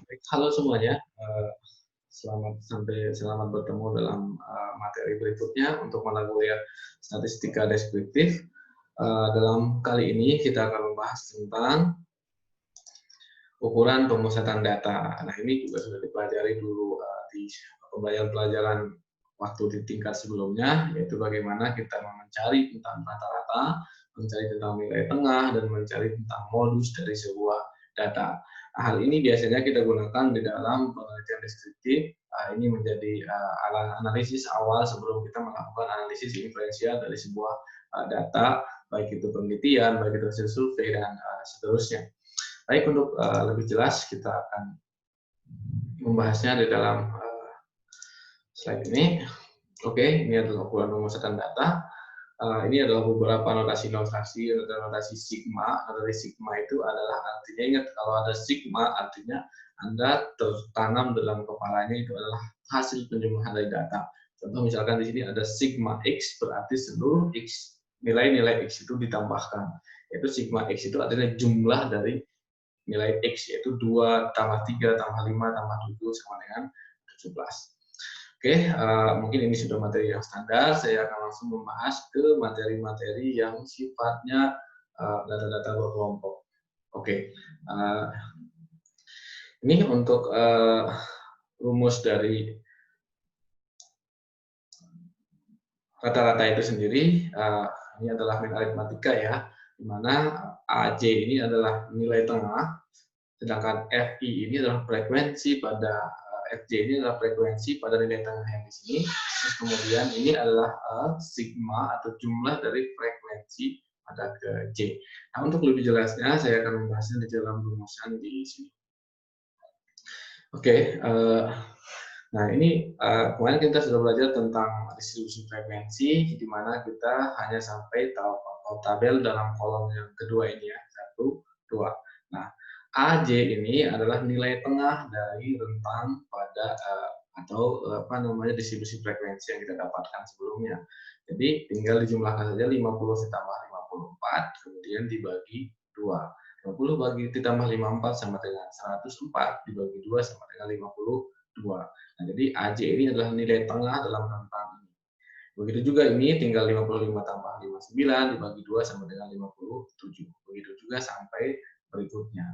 Baik, halo semuanya. Selamat bertemu dalam materi berikutnya untuk mata kuliah statistika deskriptif. Dalam kali ini kita akan membahas tentang ukuran pemusatan data. Nah, ini juga sudah dipelajari dulu di pembelajaran waktu di tingkat sebelumnya, yaitu bagaimana kita mencari tentang rata-rata, mencari tentang nilai tengah, dan mencari tentang modus dari sebuah data. Nah, hal ini biasanya kita gunakan di dalam penelitian deskriptif. Ini menjadi alat analisis awal sebelum kita melakukan analisis inferensial dari sebuah data, baik itu penelitian, baik itu hasil survei, dan seterusnya. Baik, untuk lebih jelas kita akan membahasnya di dalam slide ini. Oke, ini adalah ukuran pemusatan data. Ini adalah beberapa notasi-notasi sigma. Notasi sigma itu adalah artinya, ingat kalau ada sigma artinya Anda tertanam dalam kepalanya itu adalah hasil penjumlahan dari data. Contoh misalkan di sini ada sigma x, berarti seluruh x, nilai-nilai x itu ditambahkan. Yaitu sigma x itu artinya jumlah dari nilai X, yaitu 2 tambah 3 tambah 5 tambah 7 sama dengan 17. Oke, mungkin ini sudah materi yang standar. Saya akan langsung membahas ke materi-materi yang sifatnya data-data berkelompok. Oke, ini untuk rumus dari rata-rata itu sendiri. Ini adalah aritmatika ya, di mana AJ ini adalah nilai tengah, sedangkan FI ini adalah frekuensi pada FJ ini adalah frekuensi pada nilai tengah yang di sini. Terus kemudian ini adalah sigma atau jumlah dari frekuensi pada ke J. Nah, untuk lebih jelasnya saya akan membahasnya di dalam rumusan di sini. Oke, nah ini kemarin kita sudah belajar tentang distribusi frekuensi, di mana kita hanya sampai tahu tabel dalam kolom yang kedua ini ya, 1, 2. Nah, AJ ini adalah nilai tengah dari rentang pada atau distribusi frekuensi yang kita dapatkan sebelumnya. Jadi tinggal dijumlahkan saja 50 ditambah 54, kemudian dibagi 2. 50 ditambah 54 sama dengan 104, dibagi 2 sama dengan 52. Nah, jadi AJ ini adalah nilai tengah dalam rentang ini. Begitu juga ini tinggal 55 tambah 59 dibagi 2 sama dengan 57. Begitu juga sampai berikutnya.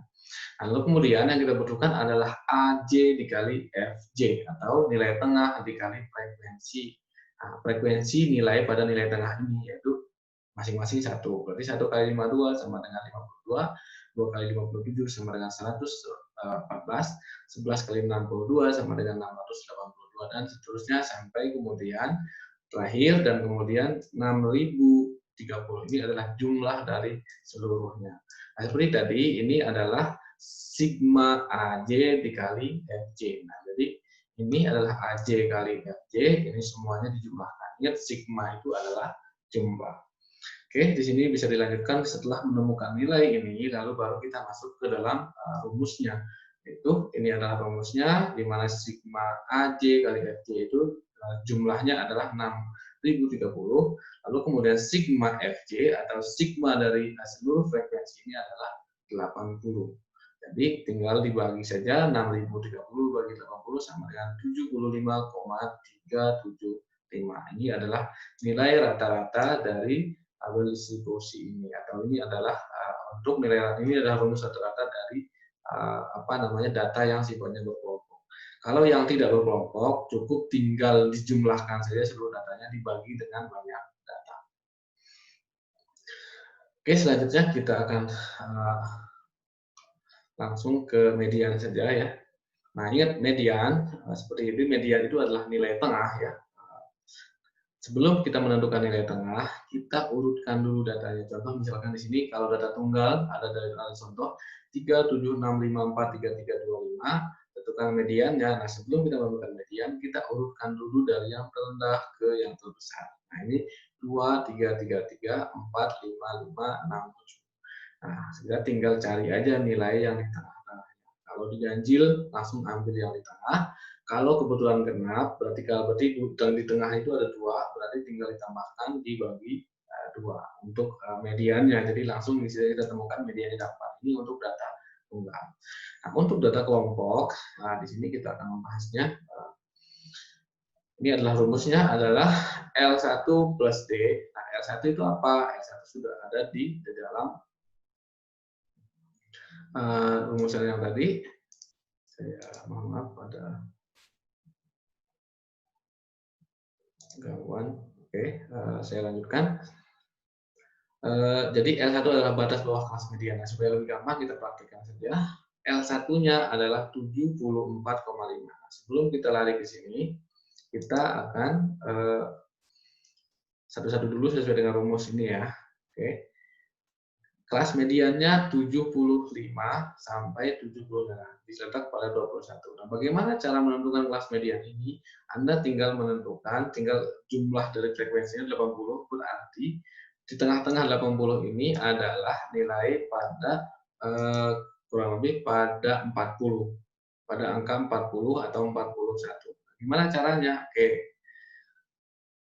Lalu kemudian yang kita butuhkan adalah AJ dikali FJ atau nilai tengah dikali frekuensi. Nah, frekuensi nilai pada nilai tengah ini yaitu masing-masing 1. Berarti 1 kali 52 sama dengan 52, 2 kali 57 sama dengan 114, 11 kali 62 sama dengan 682, dan seterusnya sampai kemudian terakhir, dan kemudian 6030 ini adalah jumlah dari seluruhnya. Nah, seperti tadi, ini adalah sigma AJ dikali FJ. Nah, jadi ini adalah AJ kali FJ, ini semuanya dijumlahkan. Ingat, sigma itu adalah jumlah. Oke, di sini bisa dilanjutkan setelah menemukan nilai ini, lalu baru kita masuk ke dalam rumusnya. Itu ini adalah rumusnya, di mana sigma AJ kali FJ itu jumlahnya adalah 6030, lalu kemudian sigma FJ atau sigma dari seluruh frekuensi ini adalah 80. Jadi tinggal dibagi saja 6030 bagi 80 sama dengan 75,375. Ini adalah nilai rata-rata dari tabel distribusi ini, atau ini adalah untuk nilai ini adalah rumus rata-rata dari data yang sifatnya berkelompok. Kalau yang tidak berkelompok, cukup tinggal dijumlahkan saja seluruh datanya dibagi dengan banyak data. Oke, selanjutnya kita akan langsung ke median saja ya. Nah, ingat median, seperti ini, median itu adalah nilai tengah ya. Sebelum kita menentukan nilai tengah, kita urutkan dulu datanya. Contoh misalkan di sini kalau data tunggal ada dari contoh 376543325, tentukan mediannya. Nah, sebelum kita menentukan median, kita urutkan dulu dari yang terendah ke yang terbesar. Nah, ini 2, 3, 3, 3, 4, 5, 5, 6, 7. Nah, kita tinggal cari aja nilai yang di tengah-tengah. Kalau diganjil, langsung ambil yang di tengah. Kalau kebetulan genap, berarti di tengah itu ada 2, berarti tinggal ditambahkan dibagi 2 untuk mediannya. Jadi langsung di sini kita temukan mediannya dapat. Ini untuk data tunggal. Nah, untuk data kelompok, nah di sini kita akan membahasnya. Ini adalah rumusnya adalah L1 plus D. Nah, L1 itu apa? L1 sudah ada di dalam rumusan yang tadi. Saya mohon maaf pada gangguan. Oke, saya lanjutkan. Jadi L1 adalah batas bawah kelas median. Nah, supaya lebih gampang kita praktikkan saja. L1-nya adalah 74,5. Sebelum kita lari ke sini, kita akan satu-satu dulu sesuai dengan rumus ini ya. Oke. Kelas mediannya 75 sampai 78, diletak pada 21. Nah, bagaimana cara menentukan kelas median ini? Anda tinggal menentukan, tinggal jumlah dari frekuensinya 80, berarti di tengah-tengah 80 ini adalah nilai pada kurang lebih pada 40, pada angka 40 atau 41. Gimana caranya? Oke.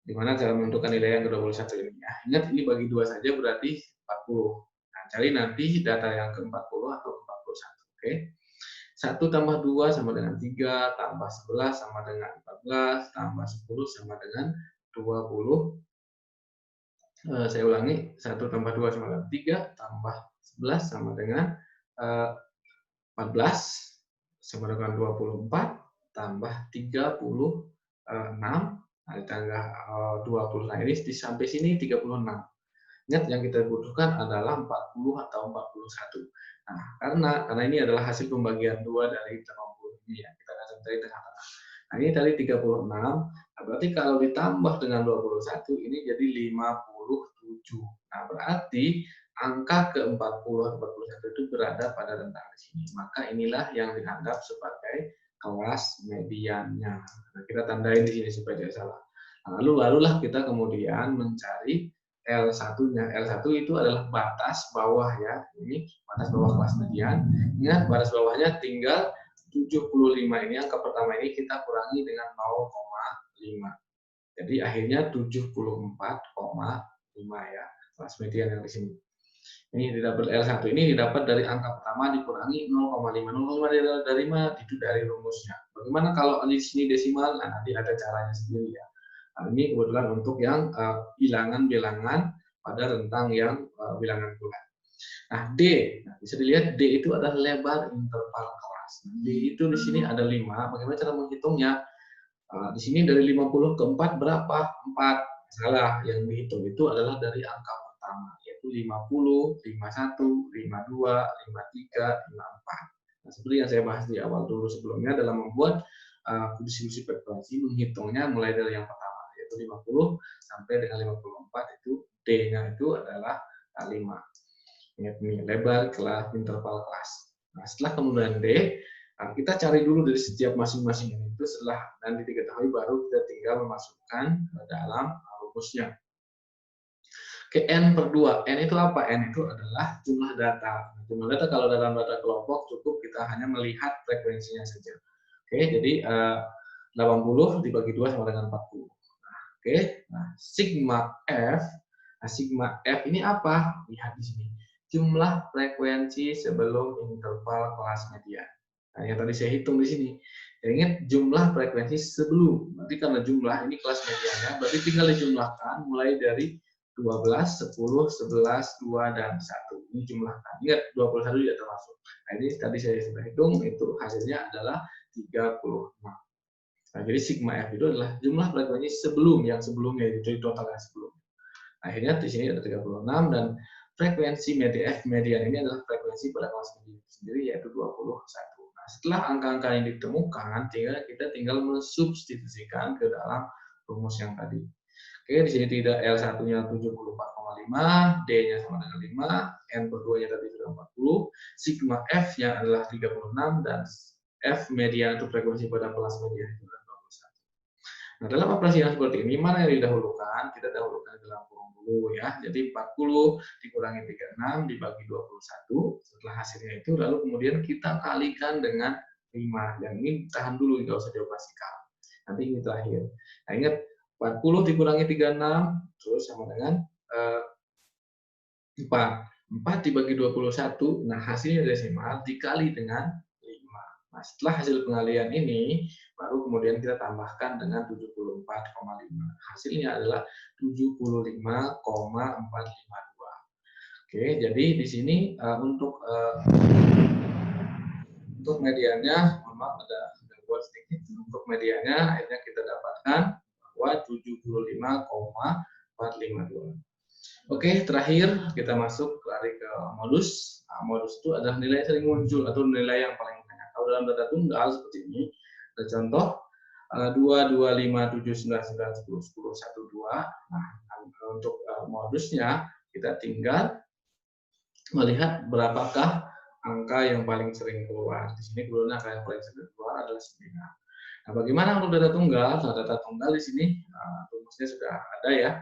Gimana cara menentukan nilai yang ke-21 ini? Ya, ingat ini bagi 2 saja berarti 40. Nah, cari nanti data yang ke-40 atau ke-41. Oke. 1 tambah 2 sama dengan 3, tambah 11 sama dengan 14, tambah 10 sama dengan 20. Saya ulangi, 1 tambah 2 sama dengan 3, tambah 11 sama dengan 14, sama dengan 24, tambah 36, nah, ditambah 20. Nah, ini sampai sini 36. Ingat yang kita butuhkan adalah 40 atau 41. Nah, karena ini adalah hasil pembagian 2 dari 80 ini ya. Kita akan cari tengah-tengah. Nah, ini tadi 36. Nah, berarti kalau ditambah dengan 21 ini jadi 57. Nah, berarti angka ke-40 atau 41 itu berada pada rentang di sini. Maka inilah yang dianggap sebagai kelas mediannya. Nah, kita tandain di sini supaya tidak salah. Nah, barulah kita kemudian mencari L1-nya. L1 itu adalah batas bawah ya. Ini batas bawah kelas median. Ingat batas bawahnya tinggal 75 ini, angka pertama ini kita kurangi dengan 0,5. Jadi akhirnya 74,5 ya kelas median yang di sini. Ini didapat L1 ini didapat dari angka pertama dikurangi 0,5. 0,5 dari mana? Itu dari rumusnya. Bagaimana kalau di sini desimal? Nah, nanti ada caranya sendiri ya. Nah, ini kebetulan untuk yang bilangan-bilangan pada rentang yang bilangan bulan. Nah, D. Nah, bisa dilihat D itu adalah lebar interval kelas. D itu di sini ada 5. Bagaimana cara menghitungnya? Di sini dari 50 ke 4 berapa? 4. Salah, yang dihitung itu adalah dari angka pertama, yaitu 50, 51, 52, 53, 54. Nah, seperti yang saya bahas di awal dulu sebelumnya dalam membuat distribusi frekuensi, menghitungnya mulai dari yang pertama, yaitu 50 sampai dengan 54, itu D-nya itu adalah 5. Ingat nih, lebar kelas interval kelas. Nah, setelah kemudian D, kita cari dulu dari setiap masing-masing ini. Itu setelah nanti diketahui baru kita tinggal memasukkan ke dalam rumusnya. Oke, N per 2. N itu apa? N itu adalah jumlah data. Jumlah data kalau dalam data kelompok cukup kita hanya melihat frekuensinya saja. Oke, jadi 80 dibagi 2 sama dengan 40. Nah, oke, nah, sigma F. Nah, sigma F ini apa? Lihat di sini. Jumlah frekuensi sebelum interval kelas median. Nah, yang tadi saya hitung di sini. Ya, ingat jumlah frekuensi sebelum. Nanti karena jumlah ini kelas mediannya, berarti tinggal dijumlahkan mulai dari 12, 10, 11, 2, dan 1. Ini jumlahkan. Ingat, 21 tidak termasuk. Nah, ini tadi saya sudah hitung, itu hasilnya adalah 36. Nah, jadi sigma F itu adalah jumlah frekuensi sebelum, yang sebelumnya, jadi total yang sebelumnya. Akhirnya di sini ada 36, dan frekuensi media F median ini adalah frekuensi pada kelas median sendiri, yaitu 21. Nah, setelah angka-angka yang ditemukan, kita tinggal mensubstitusikan ke dalam rumus yang tadi. Oke, di sini tidak L1-nya 74,5, D-nya sama dengan 5, N per 2-nya tadi sudah 40, sigma F-nya adalah 36, dan F median untuk frekuensi pada kelas median itu adalah 21. Nah, dalam operasi yang seperti ini, mana yang didahulukan? Kita dahulukan dalam kurung dulu ya. Jadi 40 dikurangi 36 dibagi 21, setelah hasilnya itu, lalu kemudian kita kalikan dengan 5. Yang ini tahan dulu, nggak usah dioperasikan. Nanti ini terakhir. Nah, ingat, 40 dikurangi 36, terus sama dengan 4. 4 dibagi 21, nah hasilnya desimal dikali dengan 5. Nah, setelah hasil pengalian ini, baru kemudian kita tambahkan dengan 74,5. Hasilnya adalah 75,452. Oke, jadi di sini untuk mediannya, mohon maaf ada gangguan sedikit. Untuk mediannya akhirnya kita dapatkan bahwa 75,452. Oke, terakhir kita masuk lari ke modus. Nah, modus itu adalah nilai yang sering muncul atau nilai yang paling banyak. Kalau dalam data tunggal seperti ini, ada contoh 2, 2, 5, 7, 9, 9, 10, 10, 1, 2. Nah, untuk modusnya kita tinggal melihat berapakah angka yang paling sering keluar. Di sini kebetulan angka yang paling sering keluar adalah 9. Nah, bagaimana untuk data tunggal? Nah, data tunggal di sini rumusnya sudah ada ya.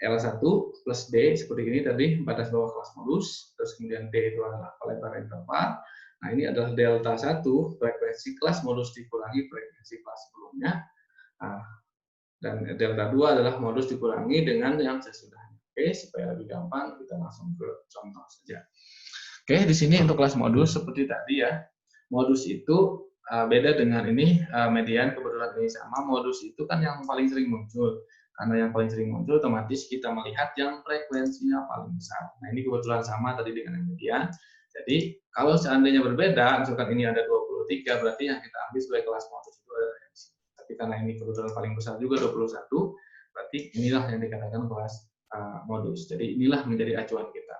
L1 plus D seperti ini tadi, batas bawah kelas modus, terus kemudian D itu adalah lebar interval. Nah, ini adalah delta 1, frekuensi kelas modus dikurangi frekuensi kelas sebelumnya. Nah, dan delta 2 adalah modus dikurangi dengan yang sesudahnya. Oke, supaya lebih gampang, kita langsung ke contoh saja. Oke, di sini untuk kelas modus seperti tadi ya. Modus itu beda dengan ini, median kebetulan ini sama. Modus itu kan yang paling sering muncul. Karena yang paling sering muncul, otomatis kita melihat yang frekuensinya paling besar. Nah, ini kebetulan sama tadi dengan yang median. Jadi, kalau seandainya berbeda, misalkan ini ada 23, berarti yang kita ambil sebagai kelas modus itu ada yang sini. Tapi karena ini kebetulan paling besar juga 21, berarti inilah yang dikatakan kelas modus. Jadi, inilah menjadi acuan kita.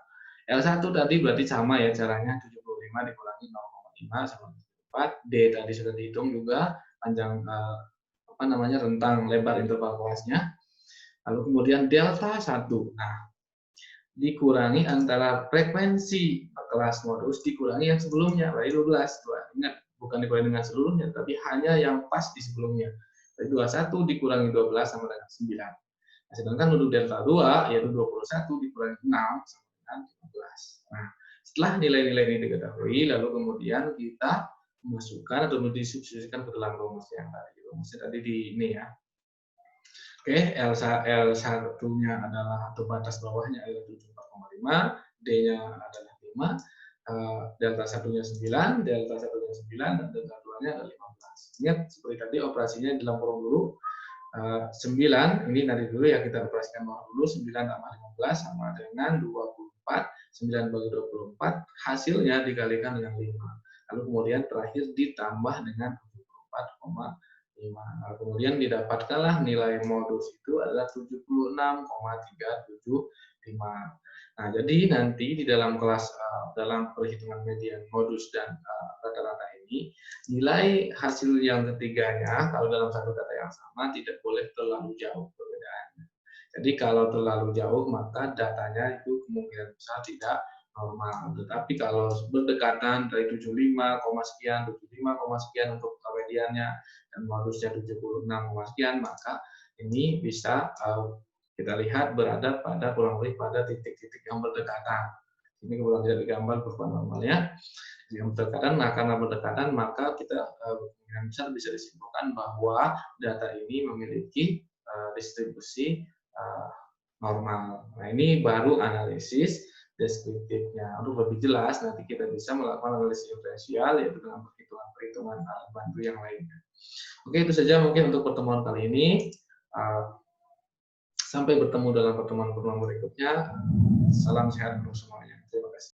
L1 tadi berarti sama ya caranya, 75 dikurangi 0,5 sama 4. D tadi sudah dihitung juga panjang rentang lebar interval kelasnya. Lalu kemudian delta 1. Nah, dikurangi antara frekuensi kelas modus dikurangi yang sebelumnya, berarti 12. Ingat, bukan dikurangi dengan seluruhnya, tapi hanya yang pas di sebelumnya. Berarti 21 dikurangi 12 sama dengan 9. Nah, sedangkan untuk delta 2, yaitu 21 dikurangi 6 sama dengan 15. Nah, setelah nilai-nilai ini diketahui, lalu kemudian kita memasukkan atau disubstitusikan ke dalam rumus yang tadi. Rumusnya tadi di ini ya. Oke, L1-nya adalah atau batas bawahnya adalah 74,5, D-nya adalah 5, delta 1-nya 9, delta 1-nya 9, dan delta 2-nya adalah 15. Ingat, seperti tadi operasinya dalam kurung dulu, 9, ini dari dulu ya, kita operasikan bawah dulu, 9 tambah 15 sama dengan 24, 9 bagi 24, hasilnya dikalikan dengan 5. Lalu kemudian terakhir ditambah dengan 74,5. Nah, kemudian didapatkanlah nilai modus itu adalah 76,375. Nah, jadi nanti di dalam kelas dalam perhitungan median modus dan rata-rata ini, nilai hasil yang ketiganya kalau dalam satu data yang sama tidak boleh terlalu jauh perbedaannya. Jadi kalau terlalu jauh maka datanya itu kemungkinan besar tidak normal. Tetapi kalau berdekatan dari 75, sekian, 75, sekian untuk mediannya dan modusnya 76, sekian, maka ini bisa kita lihat berada pada kurang lebih pada titik-titik yang berdekatan. Ini kebetulan tidak digambar kurva normalnya. Yang berdekatan, nah karena berdekatan maka kita kemungkinan besar bisa disimpulkan bahwa data ini memiliki distribusi normal. Nah ini baru analisis deskriptifnya. Untuk lebih jelas, nanti kita bisa melakukan analisis diferensial, yaitu dengan perhitungan alat bantu yang lainnya. Oke, itu saja mungkin untuk pertemuan kali ini. Sampai bertemu dalam pertemuan-pertemuan berikutnya. Salam sehat untuk semuanya. Terima kasih.